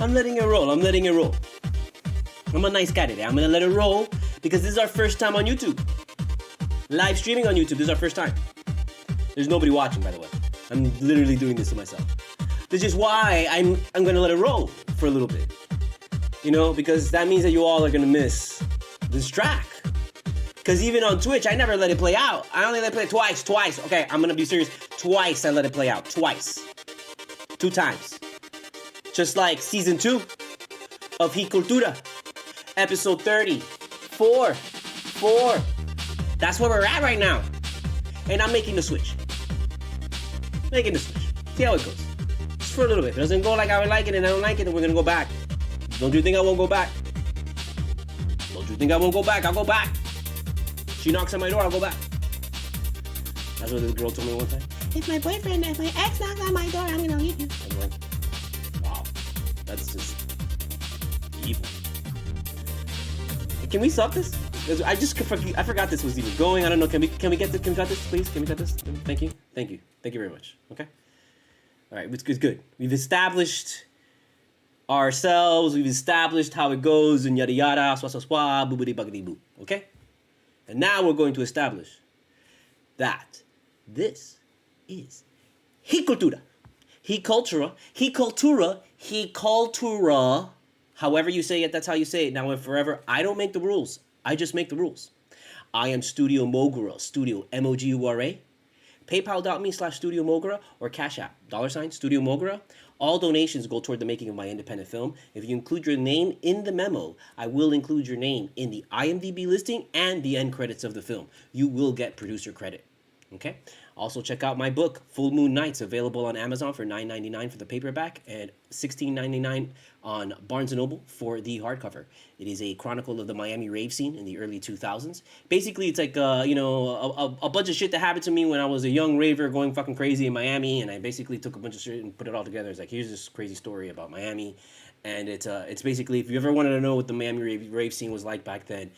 I'm letting it roll. I'm letting it roll. I'm a nice guy today. I'm gonna let it roll because this is our first time on YouTube. Live streaming on YouTube. This is our first time. There's nobody watching, by the way. I'm literally doing this to myself. This is why I'm gonna let it roll for a little bit. You know, because that means that you all are gonna miss this track. Because even on Twitch, I never let it play out. I only let it play twice. Okay, I'm gonna be serious. Twice I let it play out. Twice. 2 times. Just like season 2 of CULTURA. Episode 34. 4. That's where we're at right now. And I'm making the switch. Making the switch. See how it goes. Just for a little bit. If it doesn't go like I would like it and I don't like it, then we're gonna go back. Don't you think I won't go back? Don't you think I won't go back? I'll go back. She knocks on my door, I'll go back. That's what this girl told me one time. If my ex knocks on my door, I'm gonna leave you. I'm like, wow, that's just evil. Can we stop this? I forgot this was even going. I don't know. Can we cut this, please? Can we cut this? Thank you very much. Okay. All right, it's good. We've established ourselves. We've established how it goes and yada yada, swah, boobity buggity boo. Okay. And now we're going to establish that this is CULTURA. CULTURA. However you say it, that's how you say it. Now and forever, I don't make the rules. I just make the rules. I am studiomogura, studio, M-O-G-U-R-A. PayPal.me/studiomogura or CashApp, $studiomogura. All donations go toward the making of my independent film. If you include your name in the memo, I will include your name in the IMDb listing and the end credits of the film. You will get producer credit. Okay? Also, check out my book, Full Moon Nights, available on Amazon for $9.99 for the paperback and $16.99 on Barnes & Noble for the hardcover. It is a chronicle of the Miami rave scene in the early 2000s. Basically, it's like, a bunch of shit that happened to me when I was a young raver going fucking crazy in Miami, and I basically took a bunch of shit and put it all together. It's like, here's this crazy story about Miami, and it's basically, if you ever wanted to know what the Miami rave scene was like back then,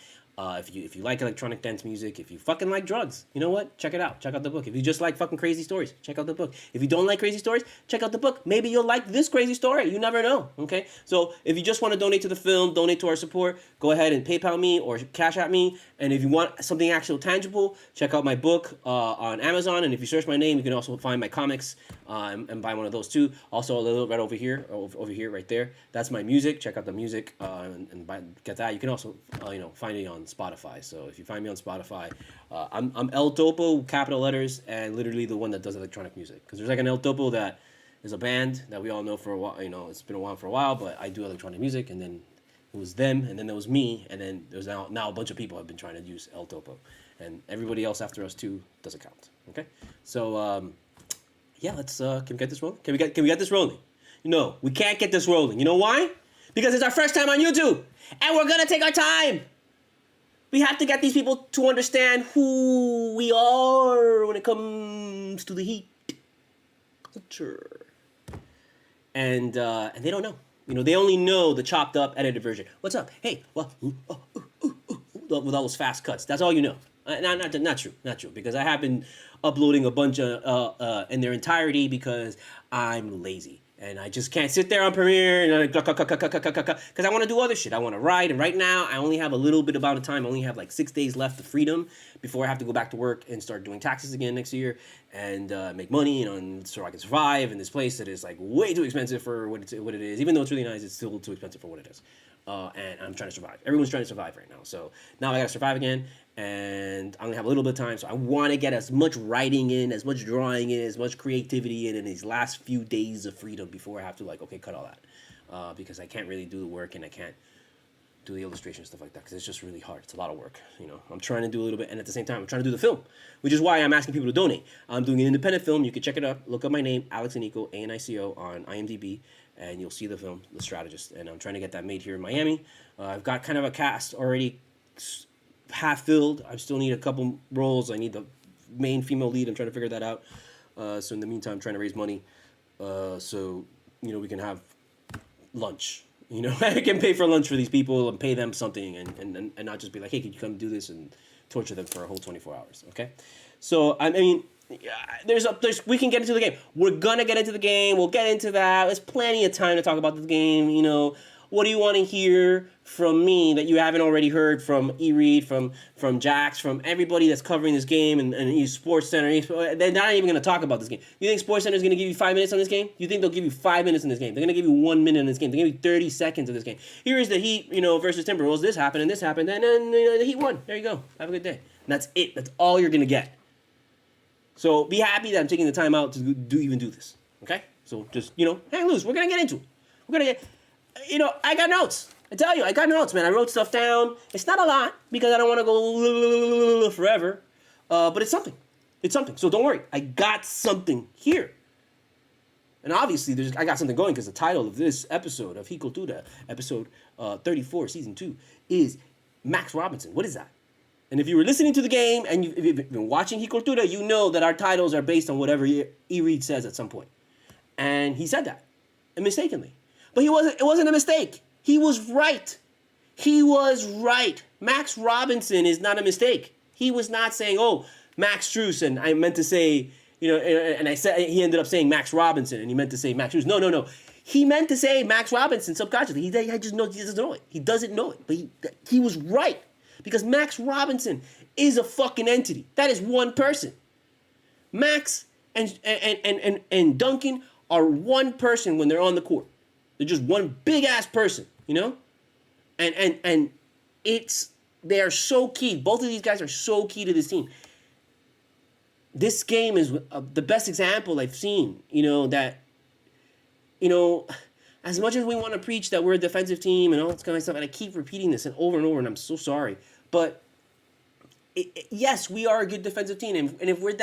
if you like electronic dance music, if you fucking like drugs, you know what? Check it out. Check out the book. If you just like fucking crazy stories, check out the book. If you don't like crazy stories, check out the book. Maybe you'll like this crazy story. You never know, okay? So if you just want to donate to the film, donate to our support, go ahead and PayPal me or Cash App me. And if you want something actual tangible, check out my book on Amazon. And if you search my name, you can also find my comics and buy one of those too. Also, a little right over here, right there. That's my music. Check out the music and get that. You can also, find it on Spotify. So if you find me on Spotify, I'm El Topo, capital letters, and literally the one that does electronic music. Because there's like an El Topo that is a band that we all know for a while. It's been around for a while, but I do electronic music, and then it was them, and then there was me, and then there's now a bunch of people have been trying to use El Topo, and everybody else after us too doesn't count. Okay, so yeah, let's can we get this rolling? Can we get this rolling? No, we can't get this rolling. You know why? Because it's our first time on YouTube, and we're gonna take our time. We have to get these people to understand who we are when it comes to the heat culture, and they don't know. They only know the chopped up, edited version. What's up? Hey, well, with all those fast cuts. That's all you know. Not true. Because I have been uploading a bunch of in their entirety because I'm lazy. And I just can't sit there on Premiere and because I want to do other shit. I want to write, and right now I only have a little bit amount of time. I only have like 6 days left of freedom before I have to go back to work and start doing taxes again next year and make money, and so I can survive in this place that is like way too expensive for what it is. Even though it's really nice, it's still too expensive for what it is. And I'm trying to survive. Everyone's trying to survive right now. So now I gotta survive again, and I only have a little bit of time. So I want to get as much writing in, as much drawing in, as much creativity in these last few days of freedom before I have to cut all that. Because I can't really do the work, and I can't do the illustration stuff like that because it's just really hard. It's a lot of work. I'm trying to do a little bit, and at the same time I'm trying to do the film, which is why I'm asking people to donate. I'm doing an independent film. You can check it up. Look up my name, Alex Anico, A-N-I-C-O, on IMDb, and you'll see the film, The Strategist. And I'm trying to get that made here in Miami. I've got kind of a cast already half filled. I still need a couple roles. I need the main female lead. I'm trying to figure that out. So in the meantime, I'm trying to raise money so we can have lunch. I can pay for lunch for these people and pay them something and not just be like, hey, can you come do this and torture them for a whole 24 hours, okay? So, I mean, we can get into the game. We're gonna get into the game. We'll get into that. There's plenty of time to talk about the game. You know, what do you want to hear from me that you haven't already heard from E-Reed, from Jax, from everybody that's covering this game and Sports Center? They're not even gonna talk about this game. You think Sports Center is gonna give you 5 minutes on this game? You think they'll give you 5 minutes in this game? They're gonna give you 1 minute in this game. They're gonna give you 30 seconds of this game. Here is the Heat, versus Timberwolves. This happened and this happened, and then the Heat won. There you go. Have a good day. And that's it. That's all you're gonna get. So be happy that I'm taking the time out to even do this, okay? So just, hang loose. We're going to get into it. We're going to get, I got notes. I tell you, I got notes, man. I wrote stuff down. It's not a lot because I don't want to go forever, but it's something. It's something. So don't worry. I got something here. And obviously, I got something going because the title of this episode of CULTURA, episode 34, season 2, is Max Robinson. What is that? And if you were listening to the game and you've been watching CULTURA, you know that our titles are based on whatever E-Reed says at some point. And he said that, and mistakenly. But it wasn't a mistake. He was right. He was right. Max Robinson is not a mistake. He was not saying, oh, Max Strus, and I meant to say, and I said he ended up saying Max Robinson, and he meant to say Max Strus. No. He meant to say Max Robinson subconsciously. He doesn't know it. He doesn't know it. But he was right. Because Max Robinson is a fucking entity. That is one person. Max and Duncan are one person when they're on the court. They're just one big ass person, And they are so key. Both of these guys are so key to this team. This game is the best example I've seen, as much as we want to preach that we're a defensive team and all this kind of stuff, and I keep repeating this and over, and I'm so sorry, but yes, we are a good defensive team, and if we're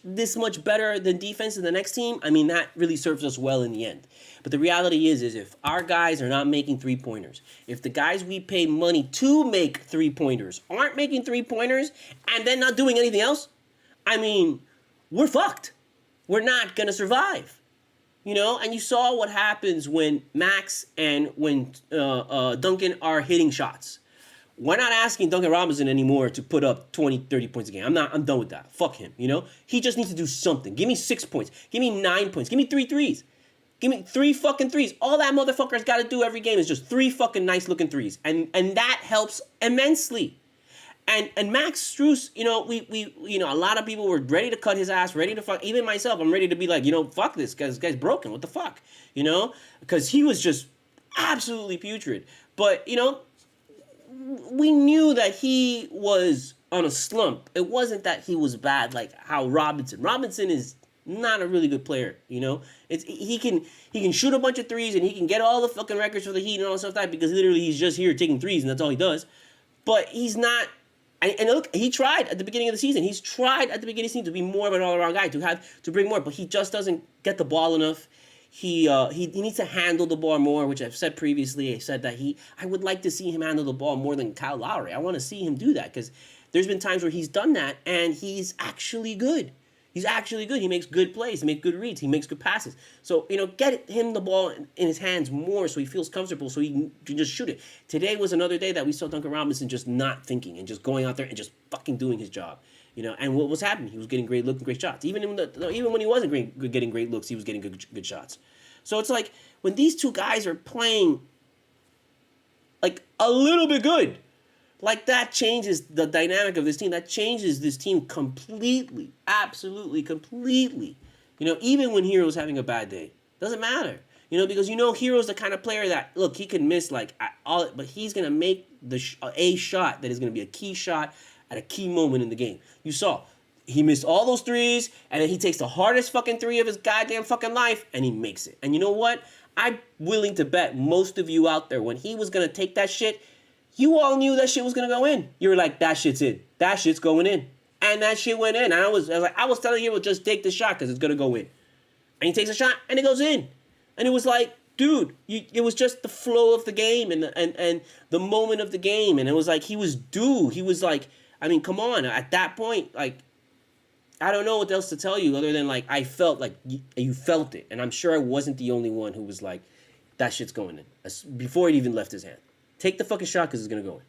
this much better than defense than the next team, I mean, that really serves us well in the end. But the reality is if our guys are not making three-pointers, if the guys we pay money to make three-pointers aren't making three-pointers and then not doing anything else, I mean, we're fucked. We're not going to survive. And you saw what happens when Max and when Duncan are hitting shots. We're not asking Duncan Robinson anymore to put up 20, 30 points a game. I'm done with that. Fuck him, He just needs to do something. Give me 6 points. Give me 9 points. Give me 3 threes. Give me 3 fucking threes. All that motherfucker's got to do every game is just 3 fucking nice looking threes. And that helps immensely. And Max Strus, we a lot of people were ready to cut his ass, ready to fuck. Even myself, I'm ready to be like, fuck this guy's broken. What the fuck, Because he was just absolutely putrid. But we knew that he was on a slump. It wasn't that he was bad like how Robinson is not a really good player. He can shoot a bunch of threes and he can get all the fucking records for the Heat and all that stuff like that because literally he's just here taking threes and that's all he does. But he's not. And look, he tried at the beginning of the season. He's tried at the beginning of the season to be more of an all-around guy, to bring more, but he just doesn't get the ball enough. He needs to handle the ball more, which I've said previously. I said that I would like to see him handle the ball more than Kyle Lowry. I want to see him do that because there's been times where he's done that and he's actually good. He's actually good. He makes good plays. He makes good reads. He makes good passes. So, get him the ball in his hands more so he feels comfortable so he can just shoot it. Today was another day that we saw Duncan Robinson just not thinking and just going out there and just fucking doing his job. And what was happening? He was getting great looks and great shots. Even when he wasn't getting great looks, he was getting good shots. So it's like when these two guys are playing like a little bit good, like that changes the dynamic of this team. That changes this team completely, absolutely, completely. Even when Hero's having a bad day, doesn't matter. Because Hero's the kind of player that, look, he can miss like all, but he's gonna make a shot that is gonna be a key shot at a key moment in the game. You saw he missed all those threes, and then he takes the hardest fucking three of his goddamn fucking life, and he makes it. And you know what? I'm willing to bet most of you out there when he was gonna take that shit. You all knew that shit was going to go in. You were like, that shit's in. That shit's going in. And that shit went in. And I was telling you, just take the shot because it's going to go in. And he takes a shot and it goes in. And it was like, dude, it was just the flow of the game and the moment of the game. And it was like he was due. He was like, I mean, come on. At that point, like, I don't know what else to tell you other than like I felt like you felt it. And I'm sure I wasn't the only one who was like, that shit's going in. Before it even left his hand. Take the fucking shot because it's going to go in.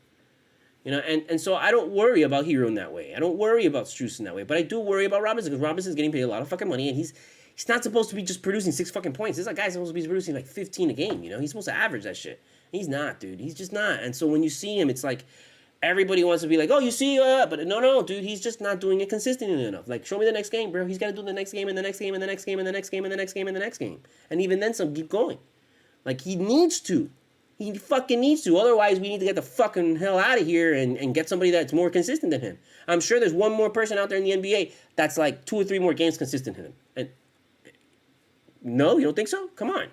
You know, and so I don't worry about Hero in that way. I don't worry about Struess in that way. But I do worry about Robinson because Robinson's getting paid a lot of fucking money, and he's not supposed to be just producing 6 fucking points. This guy's supposed to be producing like 15 a game. You know, he's supposed to average that shit. He's not, dude. He's just not. And so when you see him, it's like everybody wants to be like, oh, you see, but no, dude, he's just not doing it consistently enough. Like, show me the next game, bro. He's got to do the next game and the next game and the next game and the next game and the next game and the next game. And even then, some keep going. Like, he needs to. He fucking needs to. Otherwise, we need to get the fucking hell out of here and get somebody that's more consistent than him. I'm sure there's one more person out there in the NBA that's like 2 or 3 more games consistent than him. And no, you don't think so? Come on.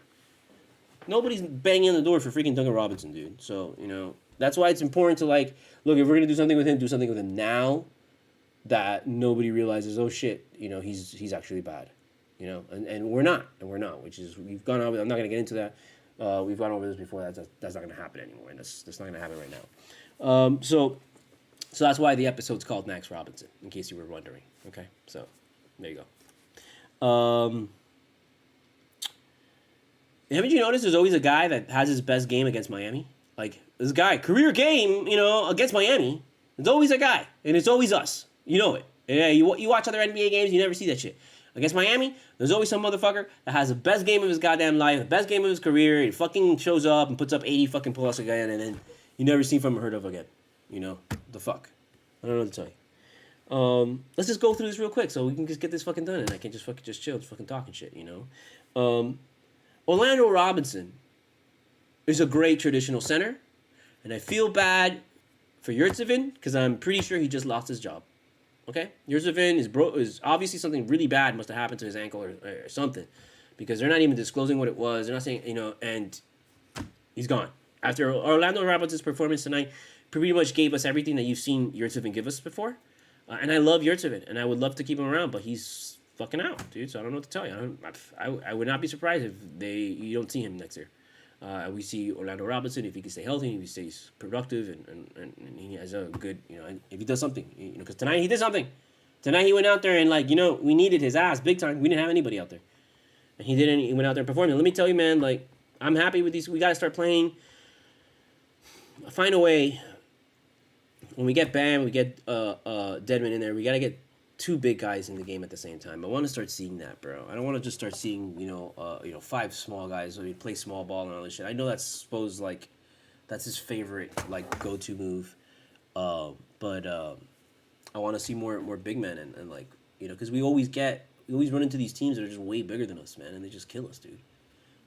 Nobody's banging on the door for freaking Duncan Robinson, dude. So, you know, that's why it's important to, like, look, if we're going to do something with him now that nobody realizes, oh, shit, you know, he's actually bad. You know, and we're not, which is, we've gone over, I'm not going to get into that. We've gone over this before. That's not going to happen anymore, and that's not going to happen right now. So that's why the episode's called Max Robinson, in case you were wondering. Okay, so there you go. Haven't you noticed there's always a guy that has his best game against Miami? Like, this guy, career game, you know, against Miami. There's always a guy, and it's always us. You know it. Yeah, you watch other NBA games, you never see that shit. Against Miami, there's always some motherfucker that has the best game of his goddamn life, the best game of his career. He fucking shows up and puts up 80 fucking pull-ups again, and then you never see from or heard of again. You know, the fuck. I don't know what to tell you. Let's just go through this real quick so we can just get this fucking done, and I can just fucking just chill, just fucking talking shit, you know. Orlando Robinson is a great traditional center, and I feel bad for Yurtseven because I'm pretty sure he just lost his job. Okay, Yurtseven is obviously something really bad must have happened to his ankle or something, because they're not even disclosing what it was. They're not saying, you know, and he's gone. After Orlando Robinson's performance tonight, pretty much gave us everything that you've seen Yurtseven give us before. And I love Yurtseven, and I would love to keep him around, but he's fucking out, dude. So I don't know what to tell you. I would not be surprised if you don't see him next year. We see Orlando Robinson, if he can stay healthy, if he stays productive, and he has a good, you know, if he does something, you know, because tonight he did something. Tonight he went out there and, like, you know, we needed his ass big time. We didn't have anybody out there. And he didn't, he went out there and performed. And let me tell you, man, like, I'm happy with these. We got to start playing. Find a way. When we get Bam, we get Deadman in there, we got to get 2 big guys in the game at the same time. I want to start seeing that, bro. I don't want to just start seeing, you know, 5 small guys who play small ball and all this shit. I know that's supposed, like, that's his favorite, like, go-to move. But I want to see more big men and like, you know, because we always run into these teams that are just way bigger than us, man, and they just kill us, dude.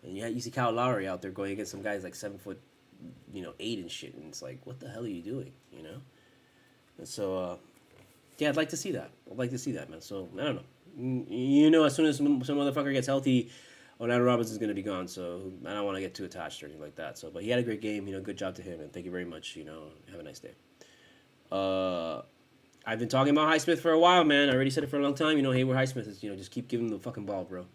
And you see Kyle Lowry out there going against some guys like 7 foot, you know, 8 and shit, and it's like, what the hell are you doing, you know? And so, yeah, I'd like to see that. I'd like to see that, man. So, I don't know. You know, as soon as some motherfucker gets healthy, Orlando Robinson's going to be gone. So, I don't want to get too attached or anything like that. So, but he had a great game. You know, good job to him. And thank you very much. You know, have a nice day. I've been talking about Highsmith for a while, man. I already said it for a long time. You know, Hayward Highsmith is, you know, just keep giving him the fucking ball, bro.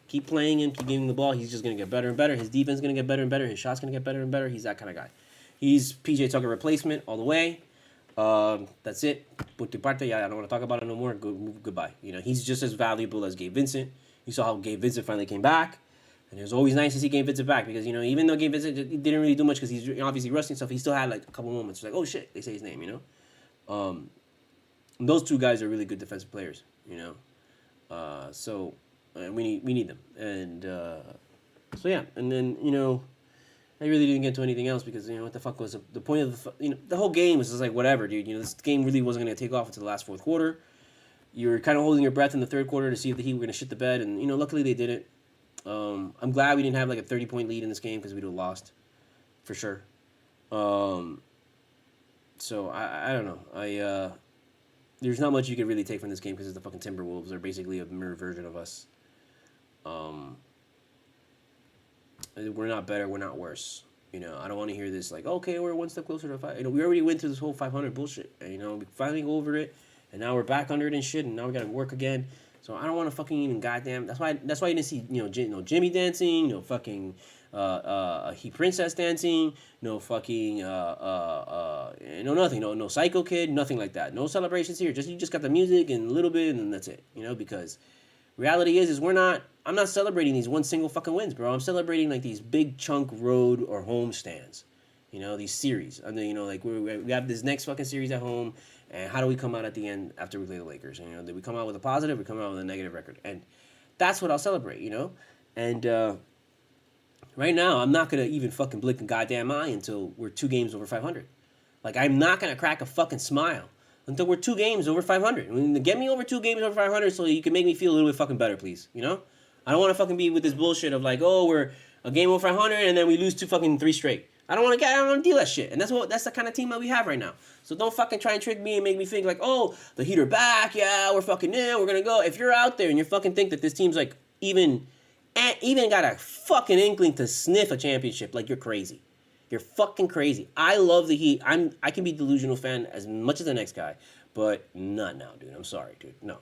Keep playing him. Keep giving him the ball. He's just going to get better and better. His defense is going to get better and better. His shot's going to get better and better. He's that kind of guy. He's PJ Tucker replacement all the way. That's it. Punto y parte. I don't want to talk about it no more. Goodbye. You know, he's just as valuable as Gabe Vincent. You saw how Gabe Vincent finally came back, and it was always nice to see Gabe Vincent back because, you know, even though Gabe Vincent didn't really do much because he's obviously rusty and stuff, he still had like a couple moments like, oh shit, they say his name, you know. And those 2 guys are really good defensive players, you know. So we need them, and so yeah, and then, you know, I really didn't get to anything else because, you know, what the fuck was the point of the, you know, the whole game was just like, whatever, dude. You know, this game really wasn't going to take off until the last 4th quarter. You were kind of holding your breath in the 3rd quarter to see if the Heat were going to shit the bed, and, you know, luckily they didn't. I'm glad we didn't have like a 30-point lead in this game because we'd have lost, for sure. So I don't know. There's not much you could really take from this game because the fucking Timberwolves. They're basically a mirror version of us. We're not better. We're not worse. You know, I don't want to hear this like, okay, we're one step closer to 5. You know, we already went through this whole 500 bullshit. And, you know, we finally go over it, and now we're back under it and shit, and now we got to work again. So I don't want to fucking even goddamn. That's why you didn't see, you know, Jimmy dancing, no fucking He Princess dancing, no fucking no nothing, no Psycho Kid, nothing like that. No celebrations here. You just got the music and a little bit, and that's it. You know, because reality is I'm not celebrating these one single fucking wins, bro. I'm celebrating like these big chunk road or home stands. You know, these series. And then, you know, like we have this next fucking series at home, and how do we come out at the end after we play the Lakers? You know, did we come out with a positive or come out with a negative record? And that's what I'll celebrate, you know? And right now, I'm not going to even fucking blink a goddamn eye until we're 2 games over 500. Like, I'm not going to crack a fucking smile until we're 2 games over 500. I mean, get me over 2 games over 500 so you can make me feel a little bit fucking better, please, you know? I don't want to fucking be with this bullshit of like, oh, we're a game over 500 and then we lose 3 straight. I don't want to deal that shit. And that's the kind of team that we have right now. So don't fucking try and trick me and make me think like, oh, the Heat are back. Yeah, we're fucking in. We're going to go. If you're out there and you fucking think that this team's like even got a fucking inkling to sniff a championship, like you're crazy. You're fucking crazy. I love the Heat. I can be a delusional fan as much as the next guy, but not now, dude. I'm sorry, dude. No.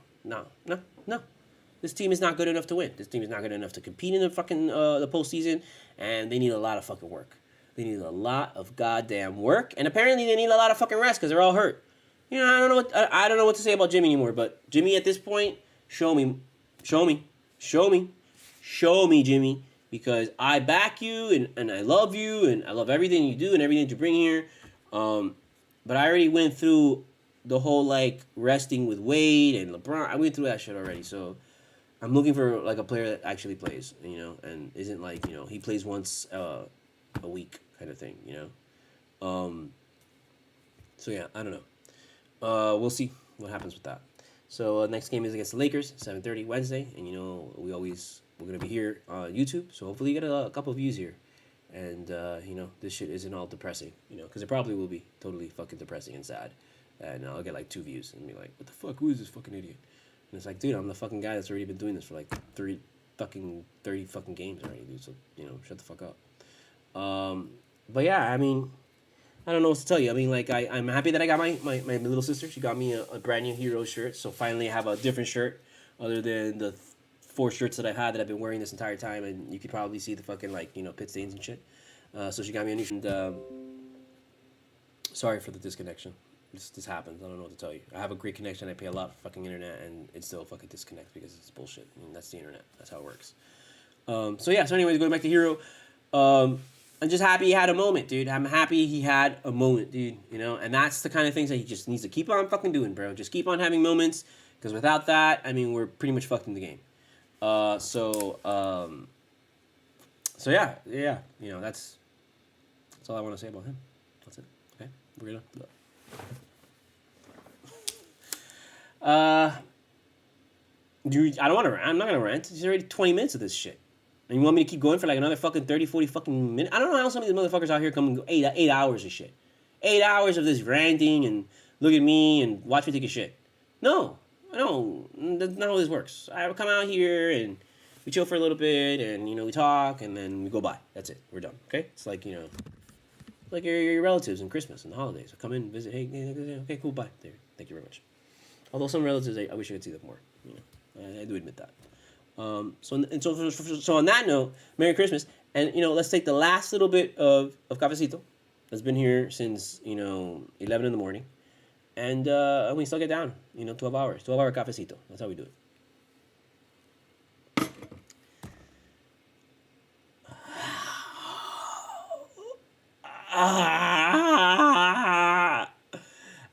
This team is not good enough to win. This team is not good enough to compete in the fucking the postseason, and they need a lot of fucking work. They need a lot of goddamn work, and apparently they need a lot of fucking rest because they're all hurt. You know, I don't know what to say about Jimmy anymore. But Jimmy, at this point, show me, Jimmy, because I back you and I love you and I love everything you do and everything that you bring here. But I already went through the whole like resting with Wade and LeBron. I went through that shit already, so I'm looking for like a player that actually plays, you know, and isn't like, you know, he plays once a week kind of thing, you know. So yeah, I don't know. We'll see what happens with that. So next game is against the Lakers, 7:30 Wednesday, and you know we're gonna be here on YouTube, so hopefully you get a couple of views here, and you know this shit isn't all depressing, you know, because it probably will be totally fucking depressing and sad, and I'll get like 2 views and be like, what the fuck? Who is this fucking idiot? And it's like, dude, I'm the fucking guy that's already been doing this for like 30 fucking games already, dude. So, you know, shut the fuck up. But yeah, I mean, I don't know what to tell you. I mean, like, I'm happy that I got my little sister. She got me a brand new Hero shirt. So finally I have a different shirt other than the 4 shirts that I've had that I've been wearing this entire time. And you could probably see the fucking, like, you know, pit stains and shit. So she got me a new shirt. And, sorry for the disconnection. This happens. I don't know what to tell you. I have a great connection. I pay a lot for fucking internet, and it still fucking disconnects because it's bullshit. I mean, that's the internet. That's how it works. So yeah. So anyways, going back to Hero, I'm just happy he had a moment, dude. I'm happy he had a moment, dude. You know, and that's the kind of things that he just needs to keep on fucking doing, bro. Just keep on having moments, because without that, I mean, we're pretty much fucked in the game. So yeah. You know, that's all I want to say about him. That's it. Okay, we're gonna. Dude, I don't want to rant. I'm not going to rant. It's already 20 minutes of this shit. And you want me to keep going for like another fucking 30, 40 fucking minutes? I don't know how some of these motherfuckers out here come and go 8 hours of shit. 8 hours of this ranting and look at me and watch me take a shit. No, that's not how this works. I come out here and we chill for a little bit and, you know, we talk and then we go by. That's it. We're done. Okay? It's like, you know, like your relatives in Christmas and the holidays. Come in, visit. Hey, okay, cool, bye. There. Thank you very much. Although some relatives, I wish I could see them more. You know, I do admit that. So on that note, Merry Christmas, and you know, let's take the last little bit of cafecito that's been here since, you know, 11 in the morning, and we still get down, you know, 12 hours, 12-hour cafecito. That's how we do it.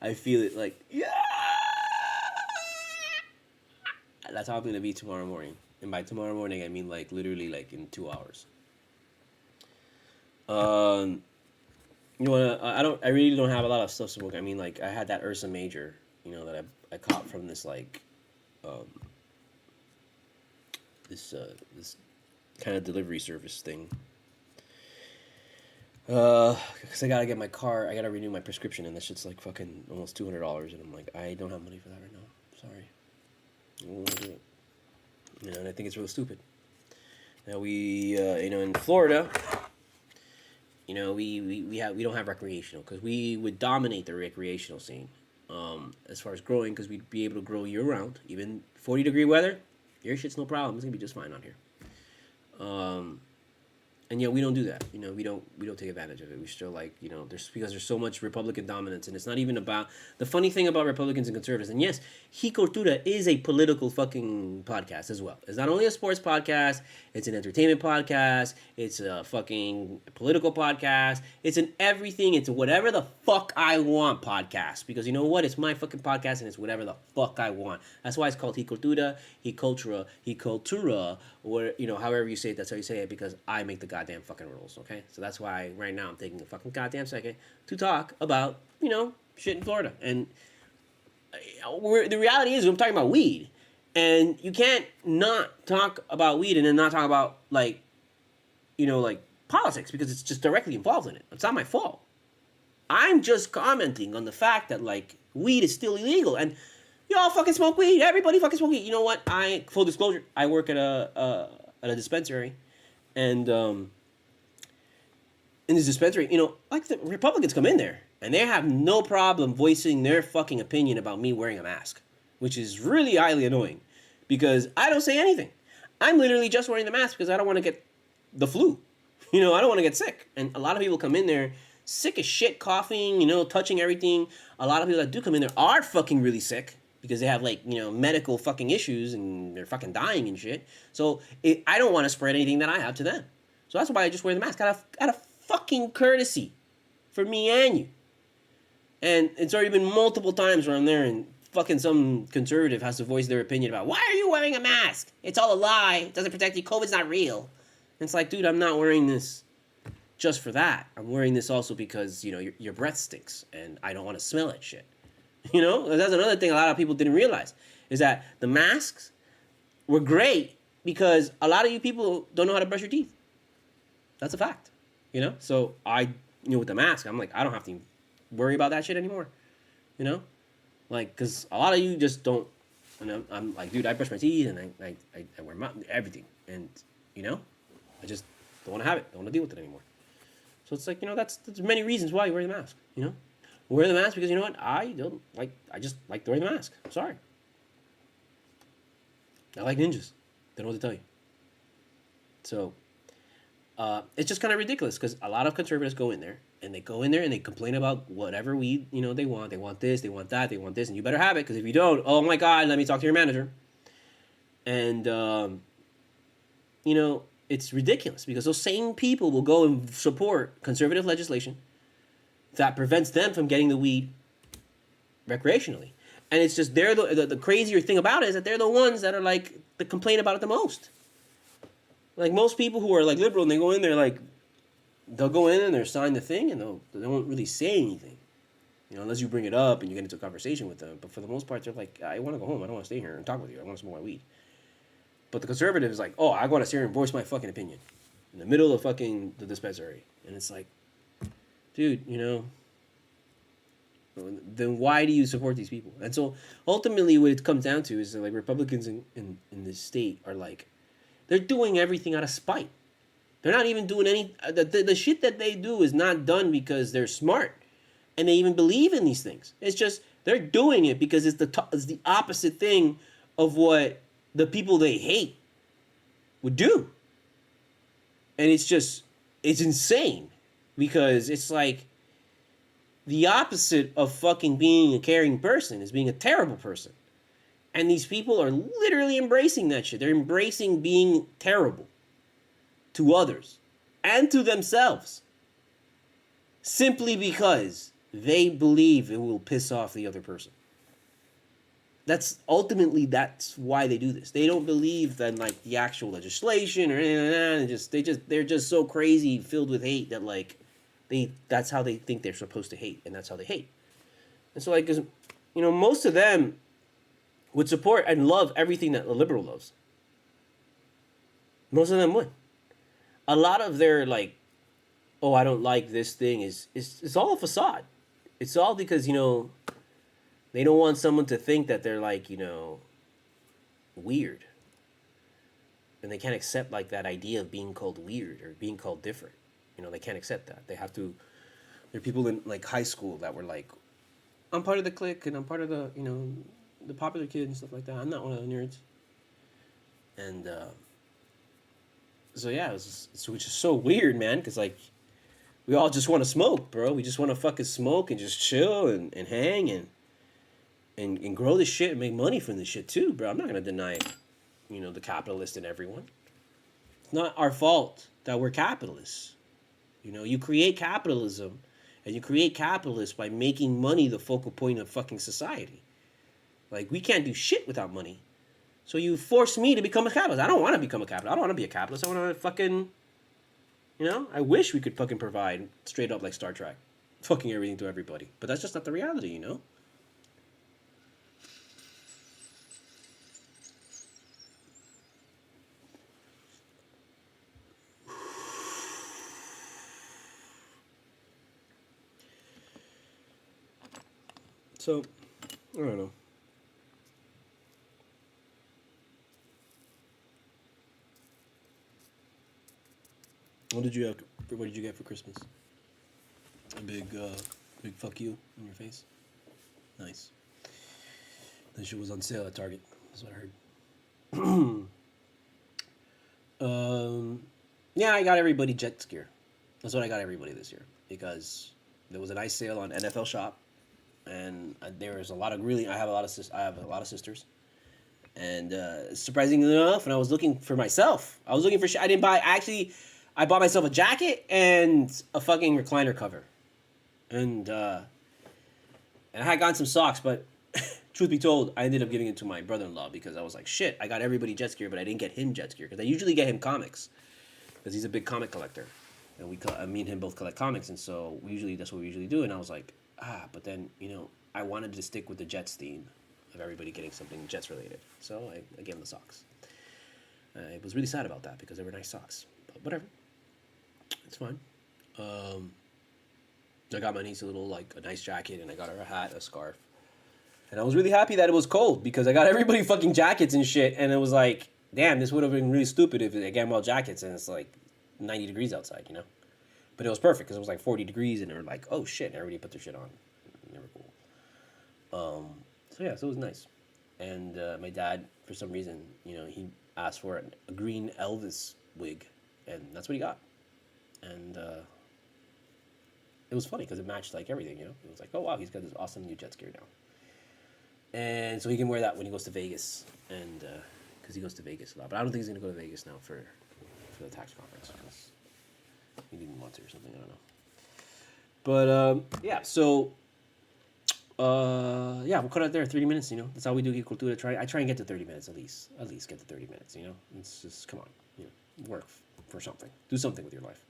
I feel it like, yeah. That's how I'm gonna be tomorrow morning, and by tomorrow morning I mean like literally like in 2 hours. You know, I really don't have a lot of stuff to smoke. I mean, like I had that Ursa Major, you know, that I caught from this like, this kind of delivery service thing. Because I gotta get my car, I gotta renew my prescription, and that shit's like fucking almost $200, and I'm like, I don't have money for that right now. Sorry. I won't do it. You know, and I think it's real stupid. Now you know, in Florida, you know, we don't have recreational, because we would dominate the recreational scene, as far as growing, because we'd be able to grow year round, even 40-degree weather. Your shit's no problem. It's gonna be just fine out here. And yet we don't do that. We don't take advantage of it. We still like, there's because there's so much Republican dominance, and it's not even about the funny thing about Republicans and conservatives. And yes, CULTURA is a political fucking podcast as well. It's not only a sports podcast, it's an entertainment podcast, it's a fucking political podcast, it's an everything, it's whatever the fuck I want podcast. Because you know what? It's my fucking podcast and it's whatever the fuck I want. That's why it's called CULTURA, CULTURA, or however you say it, that's how you say it, because I make the goddamn fucking rules, okay? So that's why right now I'm taking a fucking goddamn second to talk about, shit in Florida. And the reality is I'm talking about weed. And you can't not talk about weed and then not talk about, like politics, because it's just directly involved in it. It's not my fault. I'm just commenting on the fact that, like, weed is still illegal. And y'all fucking smoke weed. Everybody fucking smoke weed. You know what? Full disclosure, I work at a dispensary. And in this dispensary, like, the Republicans come in there and they have no problem voicing their fucking opinion about me wearing a mask, which is really highly annoying because I don't say anything. I'm literally just wearing the mask because I don't want to get the flu. I don't want to get sick. And a lot of people come in there sick as shit, coughing, touching everything. A lot of people that do come in there are fucking really sick because they have, like, medical fucking issues and they're fucking dying and shit. So I don't want to spread anything that I have to them. So that's why I just wear the mask out of fucking courtesy for me and you. And it's already been multiple times where I'm there and fucking some conservative has to voice their opinion about, why are you wearing a mask? It's all a lie. It doesn't protect you. COVID's not real. And it's like, dude, I'm not wearing this just for that. I'm wearing this also because, your breath stinks and I don't want to smell that shit. That's another thing a lot of people didn't realize is that the masks were great because a lot of you people don't know how to brush your teeth. That's a fact, So with the mask, I'm like, I don't have to worry about that shit anymore, Like, because a lot of you just don't, and I'm like, dude, I brush my teeth and I wear everything. And, I just don't want to have it. Don't want to deal with it anymore. So it's like, that's many reasons why you wear the mask, Wear the mask because, you know what? I just like wearing the mask. I'm sorry. I like ninjas. Don't know what to tell you. So, it's just kind of ridiculous because a lot of conservatives go in there and they complain about whatever weed, they want. They want this, they want that, they want this, and you better have it because if you don't, oh my God, let me talk to your manager. And, it's ridiculous because those same people will go and support conservative legislation that prevents them from getting the weed recreationally. And it's just they're the crazier thing about it is that they're the ones that are like that complain about it the most. Like most people who are like liberal and they go in there like they'll go in and they'll sign the thing and they won't really say anything. Unless you bring it up and you get into a conversation with them. But for the most part, they're like, I want to go home. I don't want to stay here and talk with you. I want to smoke my weed. But the conservative is like, oh, I want to sit here and voice my fucking opinion in the middle of fucking the dispensary. And it's like, dude, then why do you support these people? And so ultimately what it comes down to is that, like, Republicans in this state are like, they're doing everything out of spite. They're not even doing any, the shit that they do is not done because they're smart and they even believe in these things. It's just, they're doing it because it's the opposite thing of what the people they hate would do. And it's insane because it's like the opposite of fucking being a caring person is being a terrible person. And these people are literally embracing that shit. They're embracing being terrible to others and to themselves simply because they believe it will piss off the other person. That's why they do this. They don't believe that like the actual legislation or anything like that. They're just so crazy, filled with hate that like that's how they think they're supposed to hate, and that's how they hate. And so like, 'cause, most of them would support and love everything that a liberal loves. Most of them would. A lot of their like, oh, I don't like this thing it's all a facade. It's all because they don't want someone to think that they're like, weird. And they can't accept like that idea of being called weird or being called different. They can't accept that. They have to, there are people in like high school that were like, I'm part of the clique and I'm part of the, the popular kids and stuff like that. I'm not one of the nerds. And So yeah, which is so weird, man, because like we all just want to smoke, bro. We just want to fucking smoke and just chill and hang and grow this shit and make money from this shit too, bro. I'm not gonna deny, the capitalist in everyone. It's not our fault that we're capitalists. You create capitalism, and you create capitalists by making money the focal point of fucking society. Like, we can't do shit without money. So you force me to become a capitalist. I don't want to become a capitalist. I don't want to be a capitalist. I want to fucking, I wish we could fucking provide straight up like Star Trek. Fucking everything to everybody. But that's just not the reality, So, I don't know. What did you get for Christmas? A big fuck you in your face? Nice. That shit was on sale at Target. That's what I heard. Yeah, I got everybody Jets gear. That's what I got everybody this year. Because there was a nice sale on NFL Shop. And there was a lot of I have a lot of sisters. And surprisingly enough, when I was looking for myself, I was looking for shit. I bought myself a jacket and a fucking recliner cover. And I had gotten some socks, but truth be told, I ended up giving it to my brother-in-law because I was like, shit, I got everybody Jets gear, but I didn't get him Jets gear. Because I usually get him comics. Because he's a big comic collector. And me and him both collect comics, and so that's what we usually do. And I was like, but then, I wanted to stick with the Jets theme of everybody getting something Jets related. So I gave him the socks. I was really sad about that because they were nice socks. But whatever. It's fine. I got my niece a nice jacket, and I got her a hat, a scarf. And I was really happy that it was cold because I got everybody fucking jackets and shit. And it was like, damn, this would have been really stupid if they gave jackets and it's like 90 degrees outside, But it was perfect because it was like 40 degrees, and they were like, oh shit, and everybody put their shit on. They were cool. So it was nice. And my dad, for some reason, he asked for a green Elvis wig, and that's what he got. And it was funny because it matched like everything, It was like, oh wow, he's got this awesome new Jets gear now. And so he can wear that when he goes to Vegas, and because he goes to Vegas a lot. But I don't think he's going to go to Vegas now for the tax conference because he didn't want to or something. I don't know. But yeah, so we'll cut out there 30 minutes. That's how we do CULTURA. I try and get to 30 minutes at least get to 30 minutes. It's just come on, work for something, do something with your life.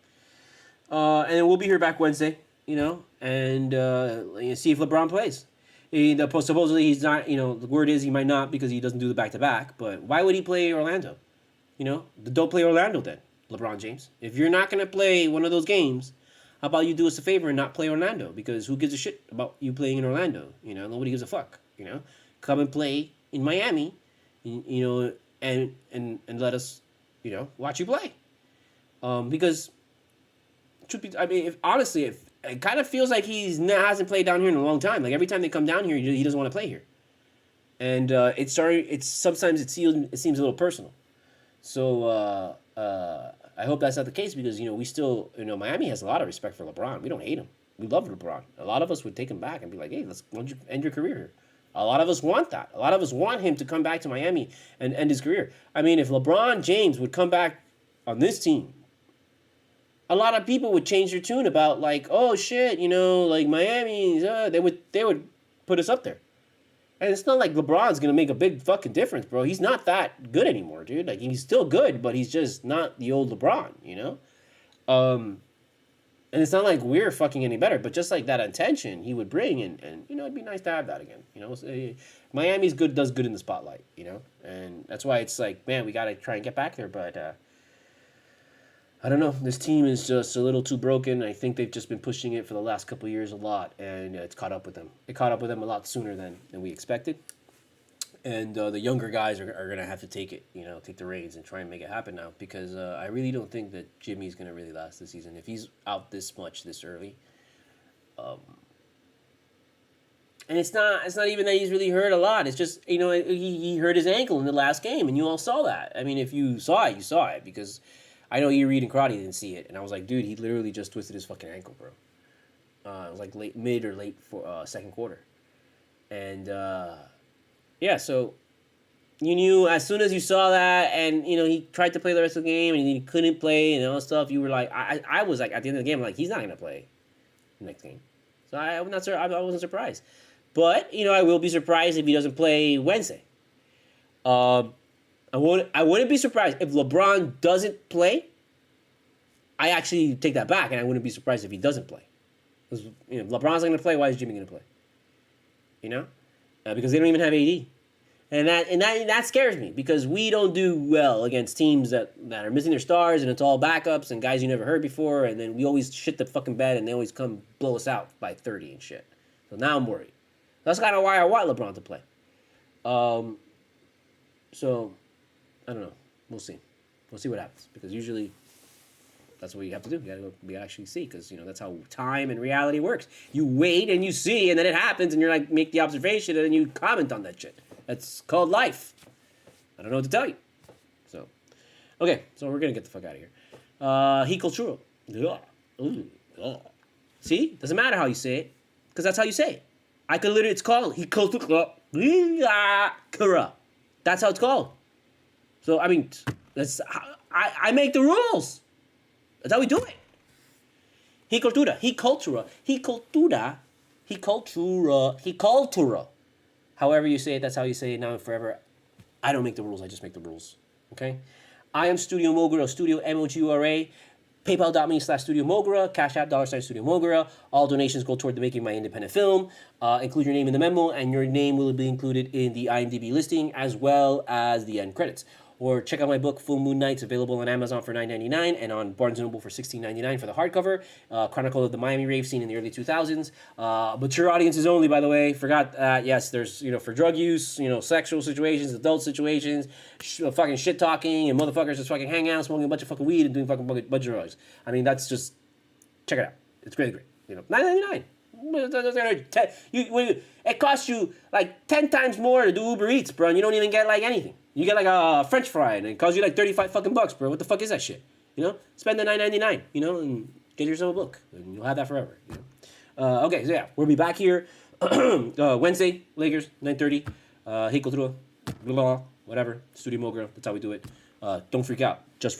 And then we'll be here back Wednesday. And see if LeBron plays. Supposedly he's not. The word is he might not because he doesn't do the back-to-back. But why would he play Orlando? Don't play Orlando then, LeBron James. If you're not going to play one of those games, how about you do us a favor and not play Orlando? Because who gives a shit about you playing in Orlando? Nobody gives a fuck. Come and play in Miami, and let us, watch you play. Because, if it kind of feels like hasn't played down here in a long time. Like every time they come down here, he doesn't want to play here. And sometimes it seems a little personal. So I hope that's not the case because we still Miami has a lot of respect for LeBron. We don't hate him. We love LeBron. A lot of us would take him back and be like, hey, why don't you end your career here? A lot of us want that. A lot of us want him to come back to Miami and end his career. I mean, if LeBron James would come back on this team, a lot of people would change their tune about like, oh shit, like Miami. They would put us up there. And it's not like LeBron's going to make a big fucking difference, bro. He's not that good anymore, dude. Like, he's still good, but he's just not the old LeBron, And it's not like we're fucking any better, but just like that attention he would bring, and it'd be nice to have that again, Miami's does good in the spotlight, And that's why it's like, man, we got to try and get back there, but I don't know. This team is just a little too broken. I think they've just been pushing it for the last couple of years a lot, and it's caught up with them. It caught up with them a lot sooner than we expected. And the younger guys are going to have to take the reins and try and make it happen now because I really don't think that Jimmy's going to really last this season. If he's out this much this early. And it's not even that he's really hurt a lot. It's just, he hurt his ankle in the last game, and you all saw that. I mean, if you saw it, you saw it because I know you read and karate didn't see it, and I was like, dude, he literally just twisted his fucking ankle, bro. It was like mid or late for second quarter, and yeah, so you knew as soon as you saw that, and you know he tried to play the rest of the game and he couldn't play and all that stuff. You were like, I was like at the end of the game, like he's not gonna play the next game, so I'm not I wasn't surprised, but you know I will be surprised if he doesn't play Wednesday. I wouldn't be surprised if LeBron doesn't play. I actually take that back, and I wouldn't be surprised if he doesn't play. Because you know, if LeBron's not going to play, why is Jimmy going to play? You know, because they don't even have AD, and that scares me because we don't do well against teams that are missing their stars and it's all backups and guys you never heard before, and then we always shit the fucking bed and they always come blow us out by 30 and shit. So now I'm worried. That's kind of why I want LeBron to play. So I don't know. We'll see. We'll see what happens because usually that's what you have to do. You gotta go actually see because you know that's how time and reality works. You wait and you see, and then it happens, and you're like make the observation, and then you comment on that shit. That's called life. I don't know what to tell you. So, okay, so we're gonna get the fuck out of here. He CULTURA. See, doesn't matter how you say it, because that's how you say it. I could literally, it's called he CULTURA. That's how it's called. So I mean, that's I make the rules. That's how we do it. He CULTURA. He CULTURA. He CULTURA. He CULTURA. He CULTURA. However you say it, that's how you say it now and forever. I don't make the rules. I just make the rules. Okay? I am Studio Mogura, Studio MOGURA. PayPal.me/Studio Mogura. CashApp $Studio Mogura. All donations go toward the making of my independent film. Include your name in the memo, and your name will be included in the IMDb listing as well as the end credits. Or check out my book, Full Moon Nights, available on Amazon for $9.99 and on Barnes & Noble for $16.99 for the hardcover. Chronicle of the Miami rave scene in the early 2000s. Mature audiences only, by the way. Forgot, yes, there's, you know, for drug use, you know, sexual situations, adult situations, fucking shit talking, and motherfuckers just fucking hang out, smoking a bunch of fucking weed and doing fucking bunch of drugs. I mean, that's just, check it out. It's really great. You know, $9.99. It costs you like 10 times more to do Uber Eats, bro, and you don't even get like anything. You get like a French fry, and it costs you like 35 fucking bucks, bro. What the fuck is that shit? You know, spend the $9.99, you know, and get yourself a book, and you'll have that forever. You know? Okay, so yeah, we'll be back here Wednesday, Lakers, 9:30. He CULTURA, blah, whatever. Studio Mogura. That's how we do it. Don't freak out. Just